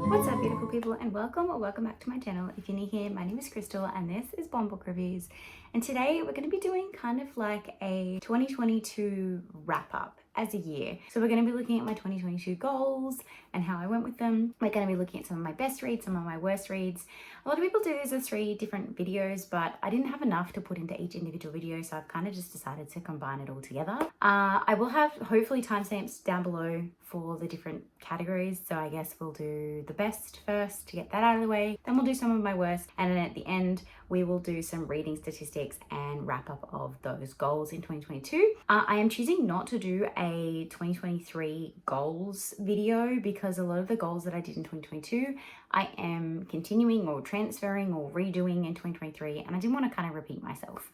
What's up, beautiful people, and welcome back to my channel. If you're new here, my name is Crystal and this is Bomb Book Reviews, and today we're going to be doing kind of like a 2022 wrap up as a year. So we're going to be looking at my 2022 goals and how I went with them. We're going to be looking at some of my best reads, some of my worst reads. A lot of people do these as 3 different videos, but I didn't have enough to put into each individual video, so I've kind of just decided to combine it all together. I will have hopefully timestamps down below for the different categories, so I guess we'll do the best first to get that out of the way, then we'll do some of my worst, and then at the end we will do some reading statistics and wrap up of those goals in 2022. I am choosing not to do a 2023 goals video because a lot of the goals that I did in 2022 I am continuing or transferring or redoing in 2023, and I didn't want to kind of repeat myself.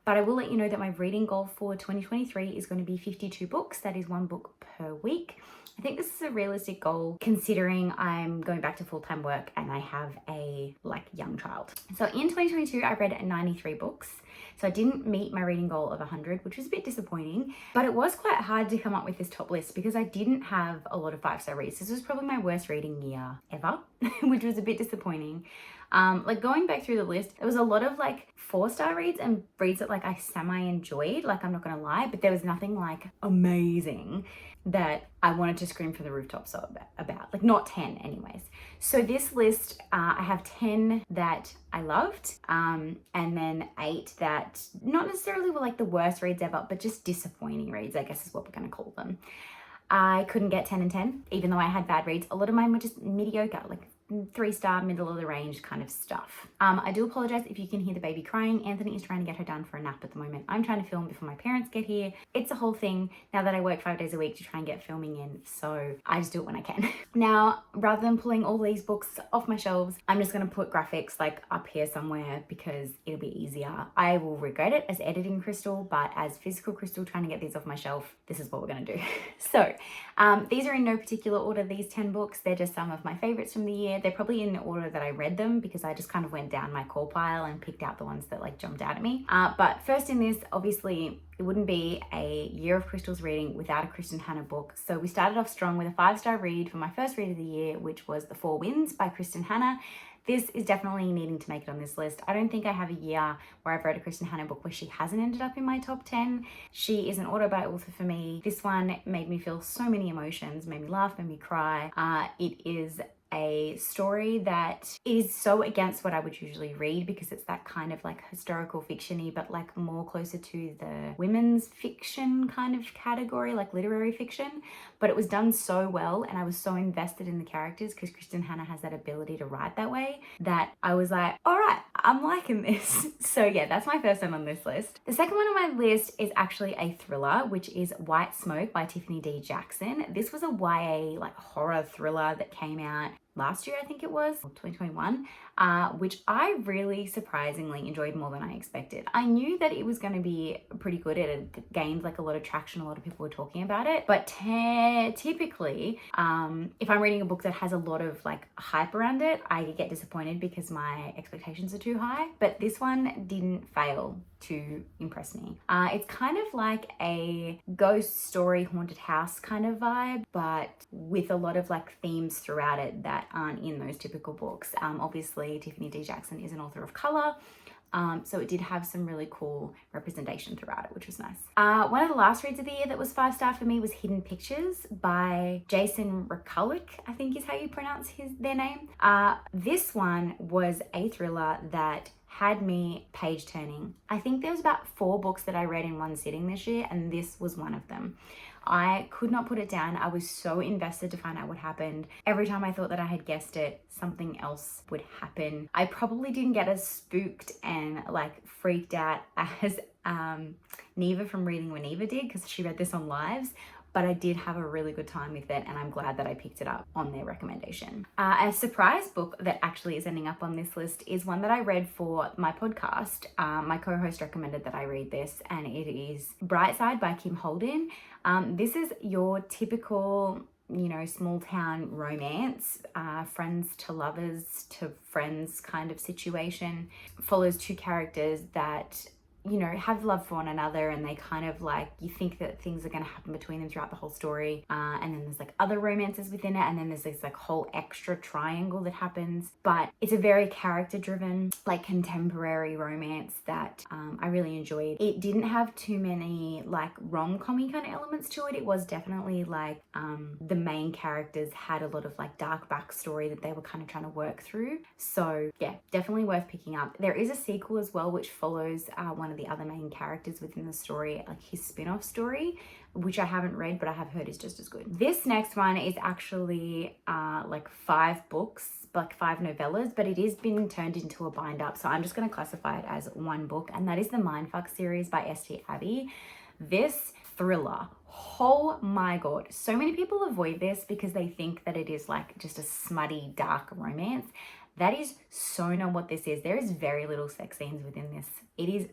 But I will let you know that my reading goal for 2023 is going to be 52 books. That is 1 book per week. I think this is a realistic goal considering I'm going back to full-time work and I have a young child. So in 2022, I read 93 books. So I didn't meet my reading goal of 100, which was a bit disappointing, but it was quite hard to come up with this top list because I didn't have a lot of 5-star reads. This was probably my worst reading year ever, which was a bit disappointing. Going back through the list, there was a lot of 4-star reads and reads that I semi-enjoyed, I'm not gonna lie, but there was nothing amazing that I wanted to scream from the rooftops about, not 10 anyways. So this list, I have 10 that I loved, and then 8 that not necessarily were the worst reads ever, but just disappointing reads, I guess is what we're gonna call them. I couldn't get 10 and 10, even though I had bad reads. A lot of mine were just mediocre, 3-star, middle of the range kind of stuff. I do apologize if you can hear the baby crying. Anthony is trying to get her done for a nap at the moment. I'm trying to film before my parents get here. It's a whole thing now that I work 5 days a week to try and get filming in, so I just do it when I can. Now, rather than pulling all these books off my shelves, I'm just gonna put graphics up here somewhere because it'll be easier. I will regret it as editing Crystal, but as physical Crystal trying to get these off my shelf, this is what we're gonna do. So these are in no particular order, these 10 books. They're just some of my favorites from the year. They're probably in the order that I read them because I just kind of went down my core pile and picked out the ones that jumped out at me. But first in this, obviously, it wouldn't be a year of Crystal's reading without a Kristin Hannah book. So we started off strong with a 5-star read for my first read of the year, which was The 4 Winds by Kristin Hannah. This is definitely needing to make it on this list. I don't think I have a year where I've read a Kristin Hannah book where she hasn't ended up in my top 10. She is an autobiography author for me. This one made me feel so many emotions, made me laugh, made me cry. It is a story that is so against what I would usually read because it's that kind of historical fiction-y, but more closer to the women's fiction kind of category, literary fiction. But it was done so well and I was so invested in the characters because Kristin Hannah has that ability to write that way that I was like, all right, I'm liking this. So yeah, that's my first one on this list. The second one on my list is actually a thriller, which is White Smoke by Tiffany D. Jackson. This was a YA horror thriller that came out last year, I think it was, 2021, which I really surprisingly enjoyed more than I expected. I knew that it was going to be pretty good. It had gained a lot of traction. A lot of people were talking about it. But typically, if I'm reading a book that has a lot of hype around it, I get disappointed because my expectations are too high. But this one didn't fail to impress me. It's kind of like a ghost story, haunted house kind of vibe, but with a lot of themes throughout it that aren't in those typical books. Obviously, Tiffany D. Jackson is an author of color, so it did have some really cool representation throughout it, which was nice. One of the last reads of the year that was 5-star for me was Hidden Pictures by Jason Rekulik, I think is how you pronounce their name. This one was a thriller that had me page turning. I think there was about 4 books that I read in one sitting this year, and this was one of them. I could not put it down. I was so invested to find out what happened. Every time I thought that I had guessed it, something else would happen. I probably didn't get as spooked and freaked out as Neva from Reading with Neva did because she read this on lives, but I did have a really good time with it and I'm glad that I picked it up on their recommendation. A surprise book that actually is ending up on this list is one that I read for my podcast. My co-host recommended that I read this, and it is Brightside by Kim Holden. This is your typical small town romance, friends to lovers to friends kind of situation. Follows 2 characters that you know, have love for one another, and they kind of like, you think that things are going to happen between them throughout the whole story. And then there's like other romances within it, and then there's this like whole extra triangle that happens. But it's a very character driven, like contemporary romance that I really enjoyed. It didn't have too many like rom-com-y kind of elements to it. It was definitely like the main characters had a lot of like dark backstory that they were kind of trying to work through. So yeah, definitely worth picking up. There is a sequel as well, which follows one of the other main characters within the story, like his spin-off story, which I haven't read, but I have heard is just as good. This next one is actually like 5 books, like 5 novellas, but it is been turned into a bind up. So I'm just going to classify it as one book, and that is the Mindfuck series by Addie. This thriller, oh my god, so many people avoid this because they think that it is like just a smutty dark romance. That is so not what this is. There is very little sex scenes within this. It is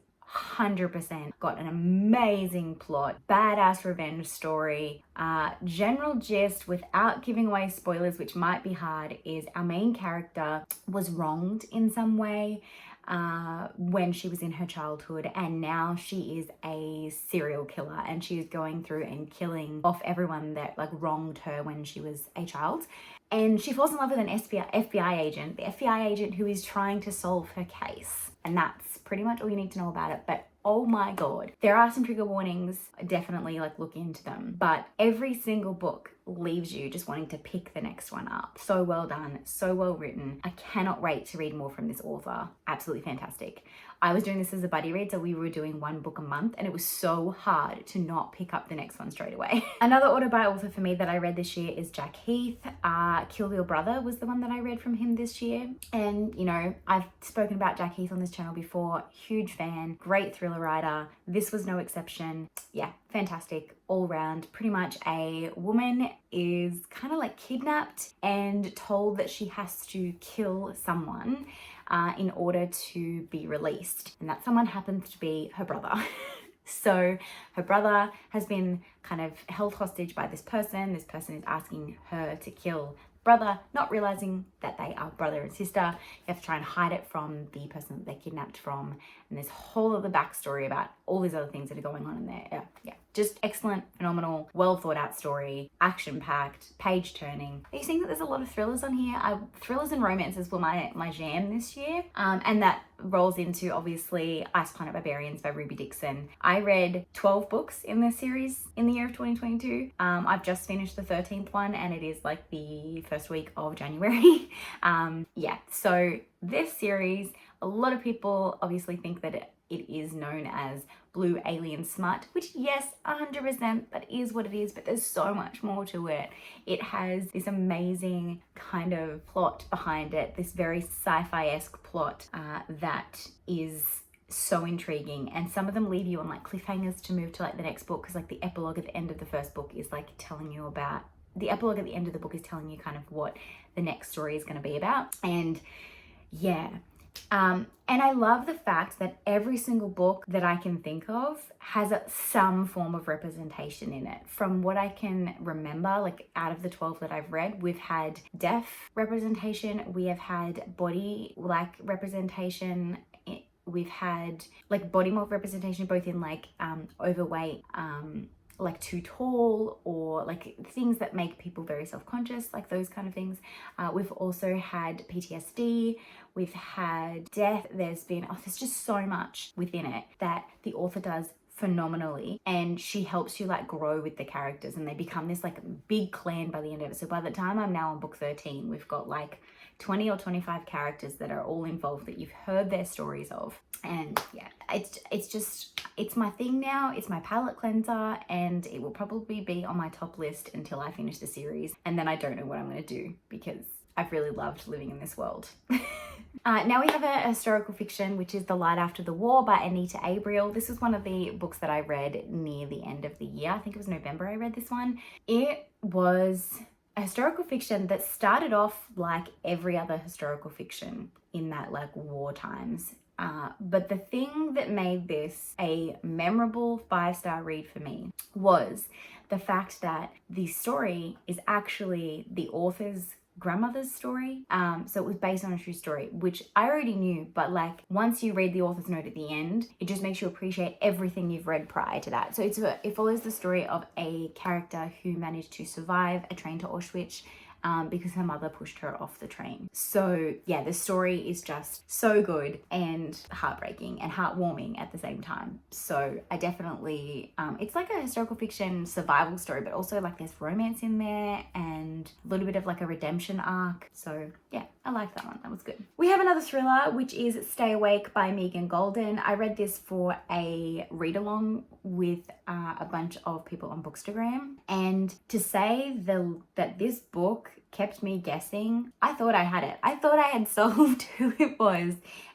100% got an amazing plot, badass revenge story. General gist, without giving away spoilers, which might be hard, is our main character was wronged in some way when she was in her childhood, and now she is a serial killer, and she is going through and killing off everyone that like wronged her when she was a child. And she falls in love with an FBI agent, the FBI agent who is trying to solve her case. And that's pretty much all you need to know about it. But oh my god, there are some trigger warnings. Definitely like look into them. But every single book leaves you just wanting to pick the next one up. So well done, so well written. I cannot wait to read more from this author. Absolutely fantastic. I was doing this as a buddy read, so we were doing 1 book a month, and it was so hard to not pick up the next one straight away. Another auto-buy author for me that I read this year is Jack Heath. Kill Your Brother was the one that I read from him this year. And you know, I've spoken about Jack Heath on this channel before. Huge fan, great thriller writer. This was no exception. Yeah, fantastic all round. Pretty much a woman is kind of like kidnapped and told that she has to kill someone in order to be released, and that someone happens to be her brother. So her brother has been kind of held hostage by this person. This person is asking her to kill brother, not realizing that they are brother and sister. You have to try and hide it from the person that they kidnapped from, and there's whole other backstory about all these other things that are going on in there. Yeah, just excellent, phenomenal, well thought out story, action packed, page turning. Are you seeing that there's a lot of thrillers on here? Thrillers and romances were my jam this year, and that rolls into obviously Ice Planet Barbarians by Ruby Dixon. I read 12 books in this series in the year of 2022. I've just finished the 13th one, and it is like the first week of January. Yeah, so this series, a lot of people obviously think that it is known as blue alien smut, which yes, 100% that is what it is, but there's so much more to it. It has this amazing kind of plot behind it, this very sci-fi-esque plot that is so intriguing, and some of them leave you on like cliffhangers to move to like the next book, because like the epilogue at the end of the first book is like telling you about, the epilogue at the end of the book is telling you kind of what the next story is going to be about. And yeah, and I love the fact that every single book that I can think of has some form of representation in it. From what I can remember, like out of the 12 that I've read, we've had deaf representation, we have had body like representation, we've had like body morph representation, both in like overweight, like too tall, or like things that make people very self-conscious, like those kind of things. We've also had PTSD, we've had death. There's just so much within it that the author does phenomenally, and she helps you like grow with the characters, and they become this like big clan by the end of it. So by the time I'm now on book 13, we've got like 20 or 25 characters that are all involved that you've heard their stories of. And yeah, it's my thing now. It's my palette cleanser, and it will probably be on my top list until I finish the series, and then I don't know what I'm going to do, because I've really loved living in this world. Now we have a historical fiction, which is The Light After the War by Anita Abriel. This was one of the books that I read near the end of the year. I think it was November I read this one. It was a historical fiction that started off like every other historical fiction in that like war times. But the thing that made this a memorable 5-star read for me was the fact that the story is actually the author's grandmother's story. So it was based on a true story, which I already knew, but like once you read the author's note at the end, it just makes you appreciate everything you've read prior to that. So it follows the story of a character who managed to survive a train to Auschwitz because her mother pushed her off the train. So yeah, the story is just so good and heartbreaking and heartwarming at the same time. So I definitely, it's like a historical fiction survival story, but also like there's romance in there and a little bit of like a redemption arc. So yeah, I like that one. That was good. We have another thriller, which is Stay Awake by Megan Golden. I read this for a read along with a bunch of people on Bookstagram, and to say that this book kept me guessing, I thought I had it. I thought I had solved who it was,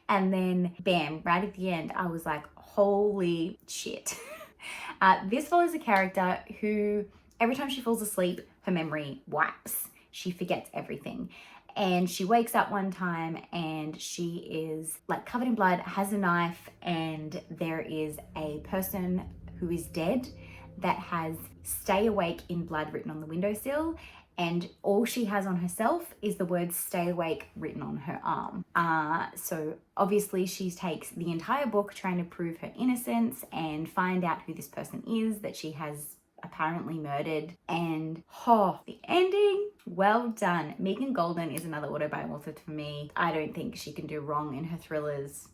and then bam, right at the end, I was like, holy shit. This follows a character who every time she falls asleep, her memory wipes. She forgets everything. And she wakes up one time and she is like covered in blood, has a knife, and there is a person who is dead that has "stay awake" in blood written on the windowsill. And all she has on herself is the word "stay awake" written on her arm. So obviously she takes the entire book trying to prove her innocence and find out who this person is that she has apparently murdered. And the ending, well done. Megan Golden is another autobiography author for me. I don't think she can do wrong in her thrillers.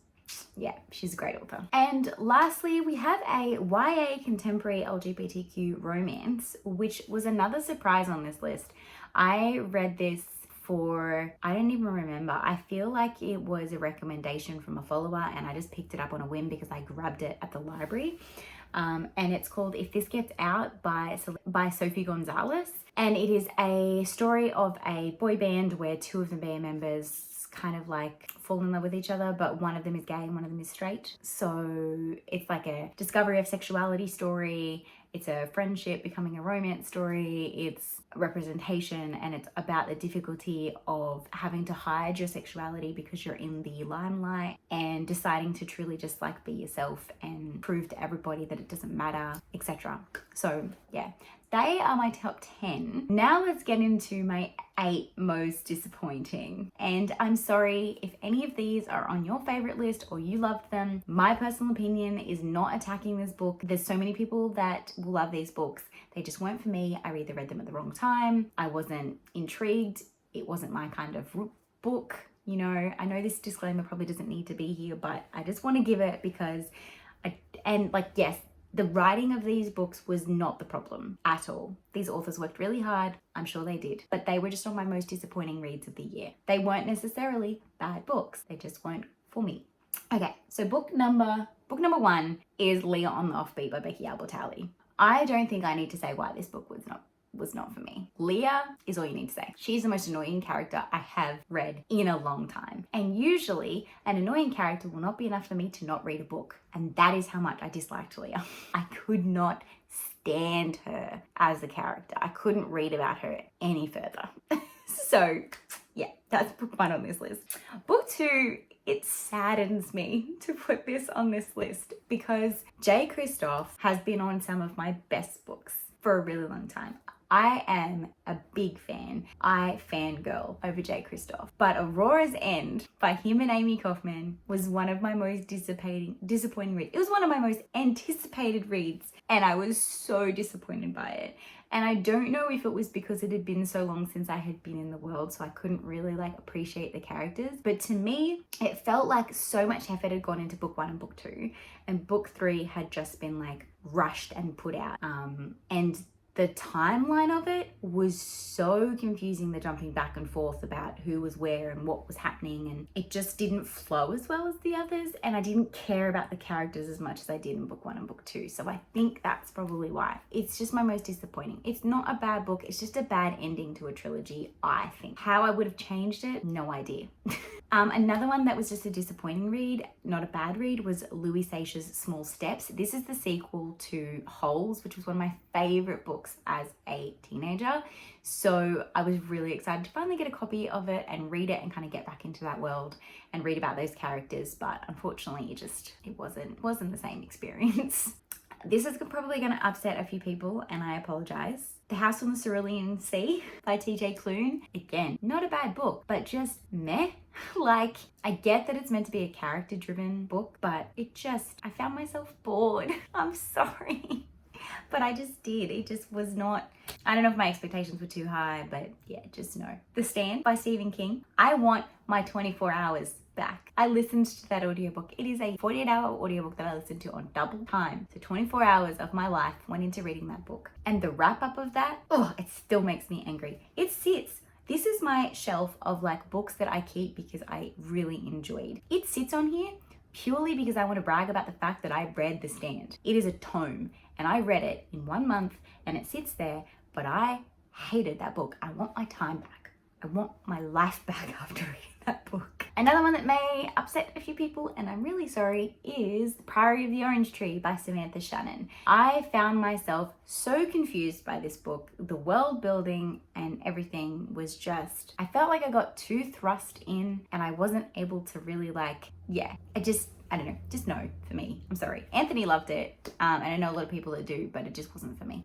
Yeah, she's a great author. And lastly, we have a YA contemporary LGBTQ romance, which was another surprise on this list. I read this I don't even remember. I feel like it was a recommendation from a follower and I just picked it up on a whim because I grabbed it at the library. And it's called If This Gets Out by Sophie Gonzalez. And it is a story of a boy band where two of the band members kind of like fall in love with each other, but one of them is gay and one of them is straight. So it's like a discovery of sexuality story. It's a friendship becoming a romance story. It's representation, and it's about the difficulty of having to hide your sexuality because you're in the limelight and deciding to truly just like be yourself and prove to everybody that it doesn't matter, etc. So yeah, they are my top 10. Now let's get into my 8 most disappointing. And I'm sorry if any of these are on your favorite list or you loved them. My personal opinion is not attacking this book. There's so many people that will love these books. They just weren't for me. I either read them at the wrong time. I wasn't intrigued. It wasn't my kind of book. You know, I know this disclaimer probably doesn't need to be here, but I just want to give it because yes, the writing of these books was not the problem at all. These authors worked really hard. I'm sure they did, but they were just on my most disappointing reads of the year. They weren't necessarily bad books. They just weren't for me. Okay, so book number 1 is Leah on the Offbeat by Becky Albertalli. I don't think I need to say why this book was not for me. Leah is all you need to say. She's the most annoying character I have read in a long time. And usually an annoying character will not be enough for me to not read a book. And that is how much I disliked Leah. I could not stand her as a character. I couldn't read about her any further. So yeah, that's book 1 on this list. Book 2, it saddens me to put this on this list because KRISTIN has been on some of my best books for a really long time. I am a big fan. I fangirl over KRISTIN. But Aurora's End by him and Amy Kaufman was one of my most disappointing reads. It was one of my most anticipated reads, and I was so disappointed by it. And I don't know if it was because it had been so long since I had been in the world, so I couldn't really like appreciate the characters. But to me, it felt like so much effort had gone into book 1 and book 2, and book 3 had just been like rushed and put out. And the timeline of it was so confusing, the jumping back and forth about who was where and what was happening, and it just didn't flow as well as the others, and I didn't care about the characters as much as I did in book 1 and book 2. So I think that's probably why. It's just my most disappointing. It's not a bad book, it's just a bad ending to a trilogy, I think. How I would have changed it, no idea. Another one that was just a disappointing read, not a bad read, was Louis Seiche's Small Steps. This is the sequel to Holes, which was one of my favorite books as a teenager. So I was really excited to finally get a copy of it and read it and kind of get back into that world and read about those characters. But unfortunately, it wasn't the same experience. This is probably going to upset a few people, and I apologize. The House on the Cerulean Sea by TJ Klune. Again, not a bad book, but just meh. Like, I get that it's meant to be a character-driven book, but I found myself bored. I'm sorry. But I just did. It just was not, I don't know if my expectations were too high, but yeah, just no. The Stand by Stephen King. I want my 24 hours back. I listened to that audiobook. It is a 48-hour audiobook that I listened to on double time. So 24 hours of my life went into reading that book. And the wrap up of that, it still makes me angry. It sits. This is my shelf of like books that I keep because I really enjoyed. It sits on here purely because I want to brag about the fact that I read The Stand. It is a tome and I read it in 1 month and it sits there, but I hated that book. I want my time back. I want my life back after reading that book. Another one that may upset a few people, and I'm really sorry, is The Priory of the Orange Tree by Samantha Shannon. I found myself so confused by this book. The world building and everything was just, I felt like I got too thrust in and I wasn't able to really I don't know, just no for me. I'm sorry. Anthony loved it, and I know a lot of people that do, but it just wasn't for me.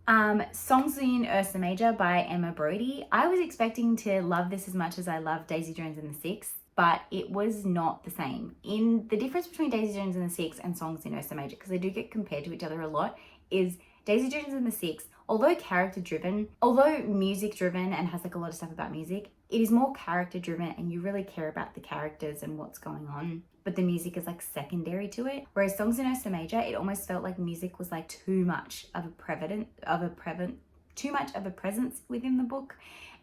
Songs in Ursa Major by Emma Brody. I was expecting to love this as much as I love Daisy Jones and the Six, but it was not the same. In the difference between Daisy Jones and the Six and Songs in Ursa Major, because they do get compared to each other a lot, is Daisy Jones and the Six, although character driven, although music driven and has like a lot of stuff about music, it is more character driven and you really care about the characters and what's going on. But the music is like secondary to it. Whereas Songs in Ursa Major, it almost felt like music was like too much of a presence within the book.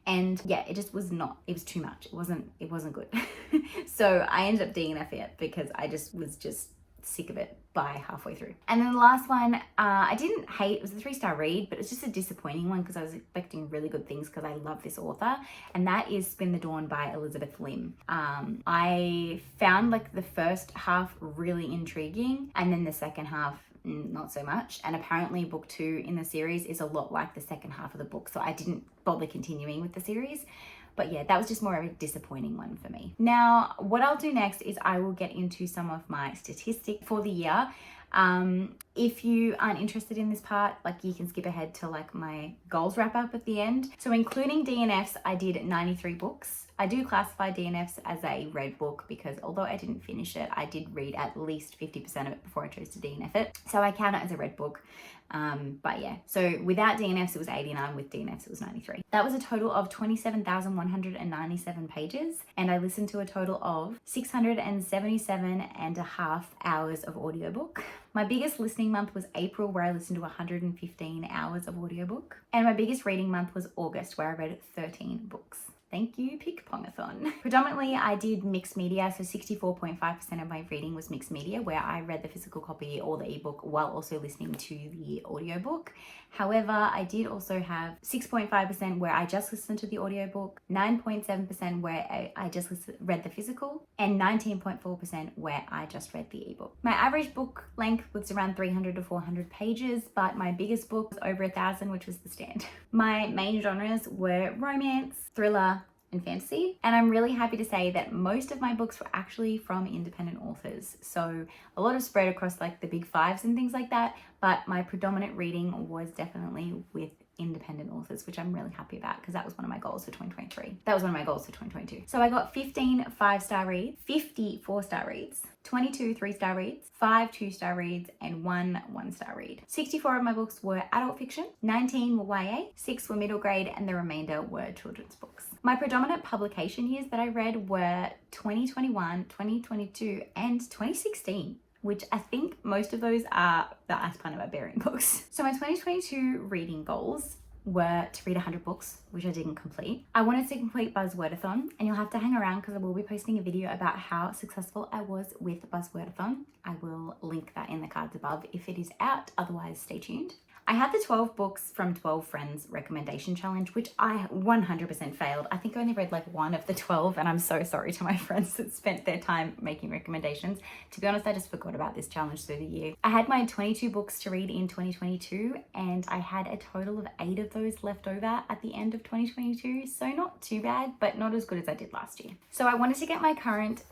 And yeah, it just was not, it was too much. It wasn't good. So I ended up DNFing it because I was sick of it by halfway through. And then the last one, I didn't hate, it was a 3-star read, but it's just a disappointing one because I was expecting really good things because I love this author, and that is Spin the Dawn by Elizabeth Lim. I found like the first half really intriguing and then the second half not so much, and apparently book 2 in the series is a lot like the second half of the book, so I didn't bother continuing with the series. But yeah, that was just more of a disappointing one for me. Now, what I'll do next is I will get into some of my statistics for the year. If you aren't interested in this part, like you can skip ahead to like my goals wrap up at the end. So including DNFs, I did 93 books. I do classify DNFs as a read book because although I didn't finish it, I did read at least 50% of it before I chose to DNF it. So I count it as a read book. But yeah, so without DNFs, it was 89. With DNFs, it was 93. That was a total of 27,197 pages. And I listened to a total of 677.5 hours of audiobook. My biggest listening month was April, where I listened to 115 hours of audiobook. And my biggest reading month was August, where I read 13 books. Thank you, Pick-Pongathon. Predominantly, I did mixed media, so 64.5% of my reading was mixed media, where I read the physical copy or the ebook while also listening to the audiobook. However, I did also have 6.5% where I just listened to the audiobook, 9.7% where I just read the physical, and 19.4% where I just read the ebook. My average book length was around 300 to 400 pages, but my biggest book was over 1,000, which was The Stand. My main genres were romance, thriller, and fantasy, and I'm really happy to say that most of my books were actually from independent authors, so a lot of spread across like the big fives and things like that, but my predominant reading was definitely with independent authors, which I'm really happy about because that was one of my goals for 2023. That was one of my goals for 2022. So I got 15 5-star reads, 50 4-star reads, 22 3-star reads, 5 2-star reads, and 1 1-star read. 64 of my books were adult fiction, 19 were YA, 6 were middle grade, and the remainder were children's books. My predominant publication years that I read were 2021, 2022, and 2016. Which I think most of those are the Aspana Barbarian books. So my 2022 reading goals were to read 100 books, which I didn't complete. I wanted to complete Buzzwordathon, and you'll have to hang around because I will be posting a video about how successful I was with Buzzwordathon. I will link that in the cards above if it is out, otherwise stay tuned. I had the 12 books from 12 friends recommendation challenge, which I 100% failed. I think I only read like 1 of the 12, and I'm so sorry to my friends that spent their time making recommendations. To be honest, I just forgot about this challenge through the year. I had my 22 books to read in 2022, and I had a total of 8 of those left over at the end of 2022. So not too bad, but not as good as I did last year. So I wanted to get my current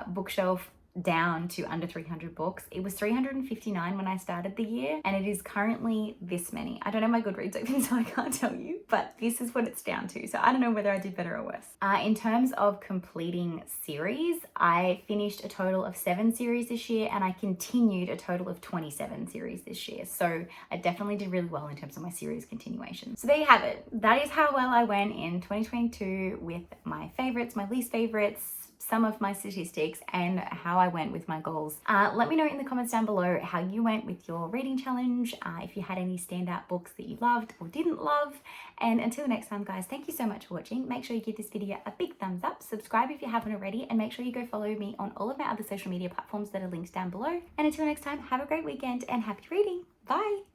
bookshelf down to under 300 books. It was 359 when I started the year, and it is currently this many. I don't have my Goodreads open, so I can't tell you, but this is what it's down to. So I don't know whether I did better or worse. In terms of completing series, I finished a total of 7 series this year, and I continued a total of 27 series this year. So I definitely did really well in terms of my series continuation. So there you have it. That is how well I went in 2022 with my favorites, my least favorites, some of my statistics, and how I went with my goals. Let me know in the comments down below how you went with your reading challenge, if you had any standout books that you loved or didn't love. And until next time, guys, thank you so much for watching. Make sure you give this video a big thumbs up, subscribe if you haven't already, and make sure you go follow me on all of my other social media platforms that are linked down below. And until next time, have a great weekend and happy reading. Bye.